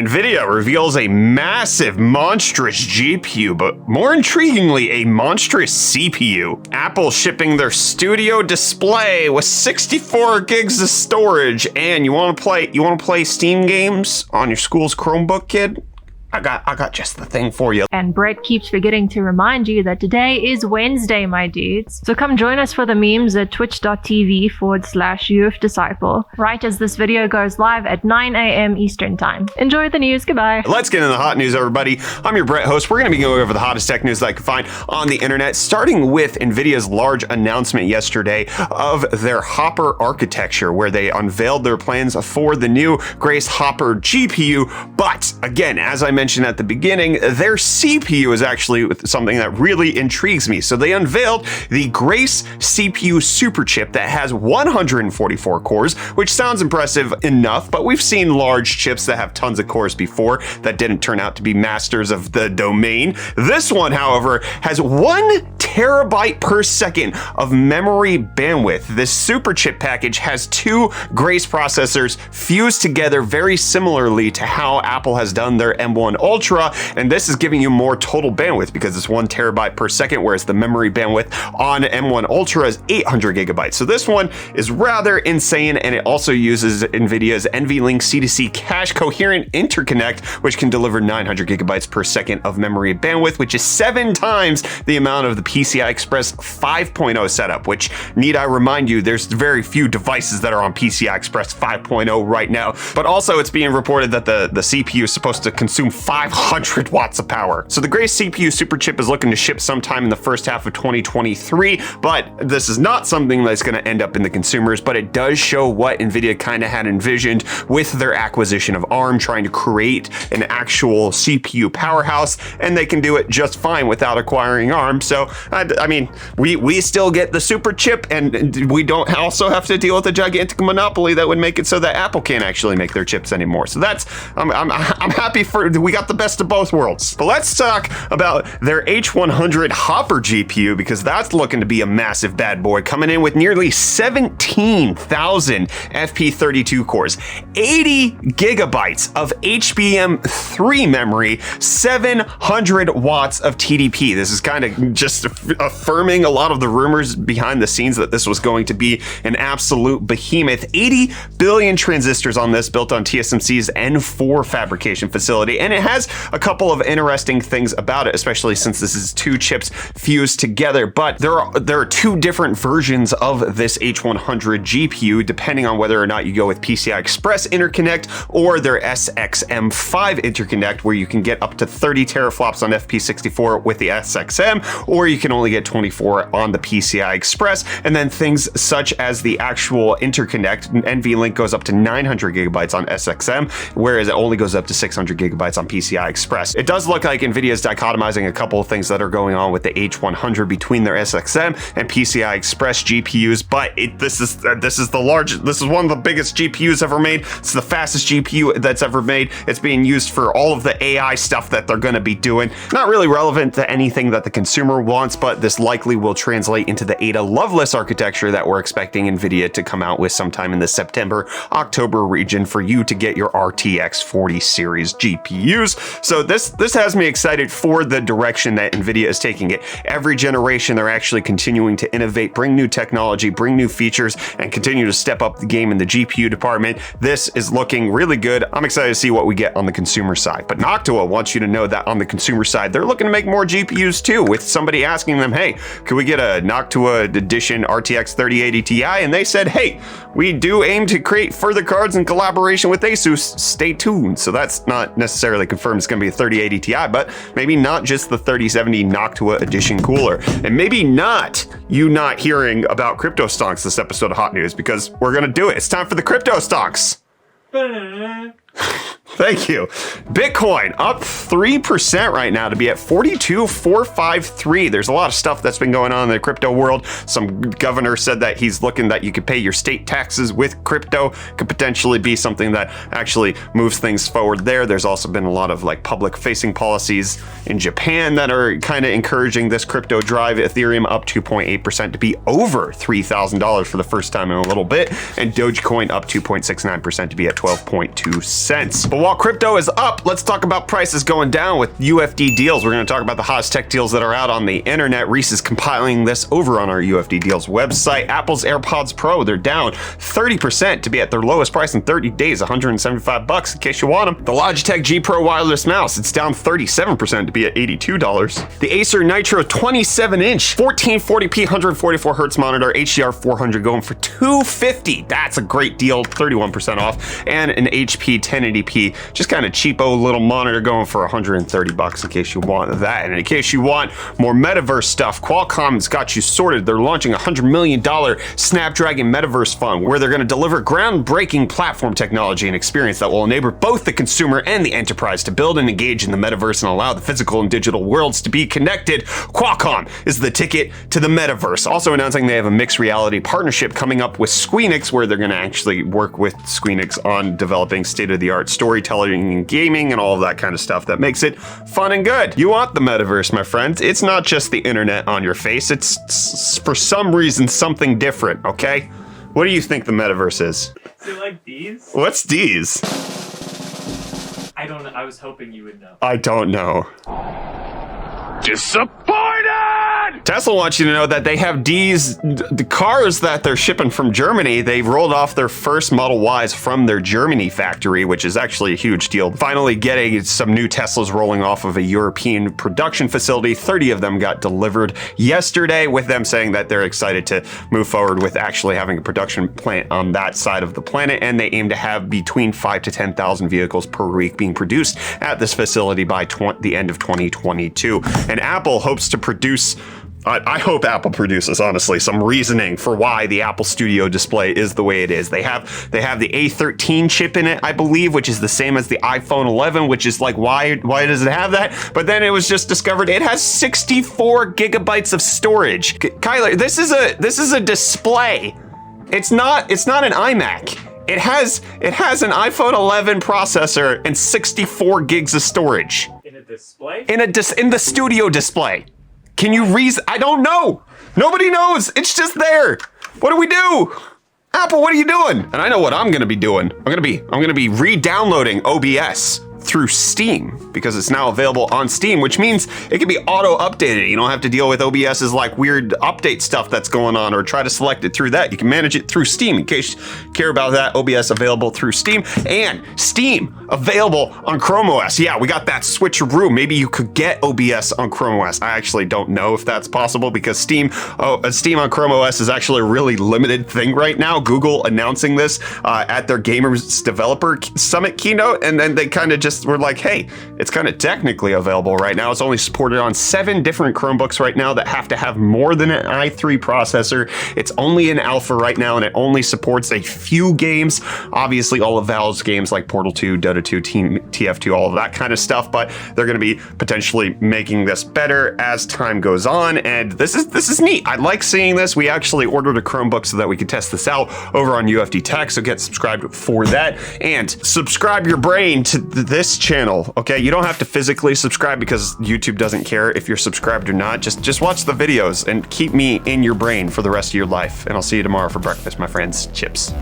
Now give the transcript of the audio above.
Nvidia reveals a massive, monstrous GPU, but more intriguingly, a monstrous CPU. Apple shipping their Studio display with 64 gigs of storage, and you want to play Steam games on your school's Chromebook, kid? I got just the thing for you. And Brett keeps forgetting to remind you that today is Wednesday, my dudes. So come join us for the memes at twitch.tv/UFDisciple, right as this video goes live at 9 a.m. Eastern Time. Enjoy the news. Goodbye. Let's get into the hot news, everybody. I'm your Brett host. We're going to be going over the hottest tech news that I can find on the internet, starting with Nvidia's large announcement yesterday of their Hopper architecture, where they unveiled their plans for the new Grace Hopper GPU. But again, as I mentioned at the beginning, their CPU is actually something that really intrigues me. So they unveiled the Grace CPU super chip that has 144 cores, which sounds impressive enough, but we've seen large chips that have tons of cores before that didn't turn out to be masters of the domain. This one, however, has 1 terabyte per second of memory bandwidth. This super chip package has 2 Grace processors fused together very similarly to how Apple has done their M1 Ultra, and this is giving you more total bandwidth because it's 1 terabyte per second, whereas the memory bandwidth on M1 Ultra is 800 gigabytes. So this one is rather insane, and it also uses Nvidia's NVLink C2C cache coherent interconnect, which can deliver 900 gigabytes per second of memory bandwidth, which is 7 times the amount of the PCI Express 5.0 setup, which, need I remind you, there's very few devices that are on PCI Express 5.0 right now. But also it's being reported that the CPU is supposed to consume 500 watts of power. So the Grace CPU super chip is looking to ship sometime in the first half of 2023, but this is not something that's going to end up in the consumers, but it does show what Nvidia kind of had envisioned with their acquisition of ARM, trying to create an actual CPU powerhouse, and they can do it just fine without acquiring ARM. So, I mean, we still get the super chip, and we don't also have to deal with a gigantic monopoly that would make it so that Apple can't actually make their chips anymore. So that's, I'm happy for, we got the best of both worlds. But let's talk about their H100 Hopper GPU, because that's looking to be a massive bad boy, coming in with nearly 17,000 FP32 cores, 80 gigabytes of HBM3 memory, 700 watts of TDP. This is kind of just affirming a lot of the rumors behind the scenes that this was going to be an absolute behemoth. 80 billion transistors on this, built on TSMC's N4 fabrication facility, and it has a couple of interesting things about it, especially since this is 2 chips fused together. But there are 2 different versions of this H100 GPU, depending on whether or not you go with PCI Express interconnect or their SXM5 interconnect, where you can get up to 30 teraflops on FP64 with the SXM, or you can only get 24 on the PCI Express. And then things such as the actual interconnect, NVLink goes up to 900 gigabytes on SXM, whereas it only goes up to 600 gigabytes on PCI Express. It does look like Nvidia is dichotomizing a couple of things that are going on with the H100 between their SXM and PCI Express GPUs, but this is one of the biggest GPUs ever made. It's the fastest GPU that's ever made. It's being used for all of the AI stuff that they're going to be doing. Not really relevant to anything that the consumer wants, but this likely will translate into the Ada Lovelace architecture that we're expecting Nvidia to come out with sometime in the September-October region for you to get your RTX 40 series GPUs. So this has me excited for the direction that Nvidia is taking it. Every generation, they're actually continuing to innovate, bring new technology, bring new features, and continue to step up the game in the GPU department. This is looking really good. I'm excited to see what we get on the consumer side. But Noctua wants you to know that on the consumer side, they're looking to make more GPUs too, with somebody asking them, hey, could we get a Noctua Edition RTX 3080 Ti? And they said, hey, we do aim to create further cards in collaboration with ASUS. Stay tuned. So that's not necessarily confirmed it's going to be a 3080 Ti, but maybe not just the 3070 Noctua Edition cooler. And maybe not you not hearing about Cryptostonks this episode of Hot News, because we're going to do it. It's time for the Cryptostonks. Thank you. Bitcoin up 3% right now to be at 42,453. There's a lot of stuff that's been going on in the crypto world. Some governor said that he's looking that you could pay your state taxes with crypto. Could potentially be something that actually moves things forward there. There's also been a lot of like public facing policies in Japan that are kind of encouraging this crypto drive. Ethereum up 2.8% to be over $3,000 for the first time in a little bit. And Dogecoin up 2.69% to be at 12.2 cents. But while crypto is up, let's talk about prices going down with UFD Deals. We're going to talk about the hottest tech deals that are out on the internet. Reece is compiling this over on our UFD Deals website. Apple's AirPods Pro, they're down 30% to be at their lowest price in 30 days, $175 in case you want them. The Logitech G Pro wireless mouse, it's down 37% to be at $82. The Acer Nitro 27-inch 1440p 144 hertz monitor HDR 400 going for $250. That's a great deal, 31% off. And an HP 1080p, just kind of cheapo little monitor going for $130 in case you want that. And in case you want more Metaverse stuff, Qualcomm's got you sorted. They're launching a $100 million Snapdragon Metaverse fund where they're going to deliver groundbreaking platform technology and experience that will enable both the consumer and the enterprise to build and engage in the metaverse and allow the physical and digital worlds to be connected. Qualcomm is the ticket to the metaverse. Also announcing they have a mixed reality partnership coming up with Squeenix, where they're going to actually work with Squeenix on developing state-of-the-art storytelling and gaming and all of that kind of stuff that makes it fun and good. You want the metaverse, my friends. It's not just the internet on your face. It's for some reason something different, okay? What do you think the metaverse is? Is it like these? What's these? I don't know. I was hoping you would know. I don't know. Disappointed! Tesla wants you to know that they have the cars that they're shipping from Germany. They've rolled off their first Model Ys from their Germany factory, which is actually a huge deal. Finally getting some new Teslas rolling off of a European production facility. 30 of them got delivered yesterday, with them saying that they're excited to move forward with actually having a production plant on that side of the planet, and they aim to have between 5,000 to 10,000 vehicles per week being produced at this facility by the end of 2022. And Apple hopes to produce, I hope Apple produces, honestly, some reasoning for why the Apple Studio display is the way it is. They have the A13 chip in it, I believe, which is the same as the iPhone 11, which is like, why does it have that? But then it was just discovered it has 64 gigabytes of storage. Kyler, this is a display. It's not an iMac. It has an iPhone 11 processor and 64 gigs of storage. In a display? In the studio display. Can you reason? I don't know. Nobody knows. It's just there. What do we do? Apple, what are you doing? And I know what I'm gonna be doing. I'm gonna be re-downloading OBS through Steam, because it's now available on Steam, which means it can be auto-updated. You don't have to deal with OBS's like weird update stuff that's going on or try to select it through that. You can manage it through Steam in case you care about that. OBS available through Steam, and Steam available on Chrome OS. Yeah, we got that switcheroo. Maybe you could get OBS on Chrome OS. I actually don't know if that's possible, because Steam on Chrome OS is actually a really limited thing right now. Google announcing this at their Gamers Developer Summit keynote, and then they kind of just were like, hey, it's kind of technically available right now. It's only supported on 7 different Chromebooks right now that have to have more than an i3 processor. It's only in alpha right now, and it only supports a few games. Obviously, all of Valve's games like Portal 2, Dota 2, TF2, all of that kind of stuff, but they're going to be potentially making this better as time goes on, and this is neat. I like seeing this. We actually ordered a Chromebook so that we could test this out over on UFD Tech, so get subscribed for that, and subscribe your brain to this channel, okay? You don't have to physically subscribe because YouTube doesn't care if you're subscribed or not. Just watch the videos and keep me in your brain for the rest of your life. And I'll see you tomorrow for breakfast, my friends. Chips.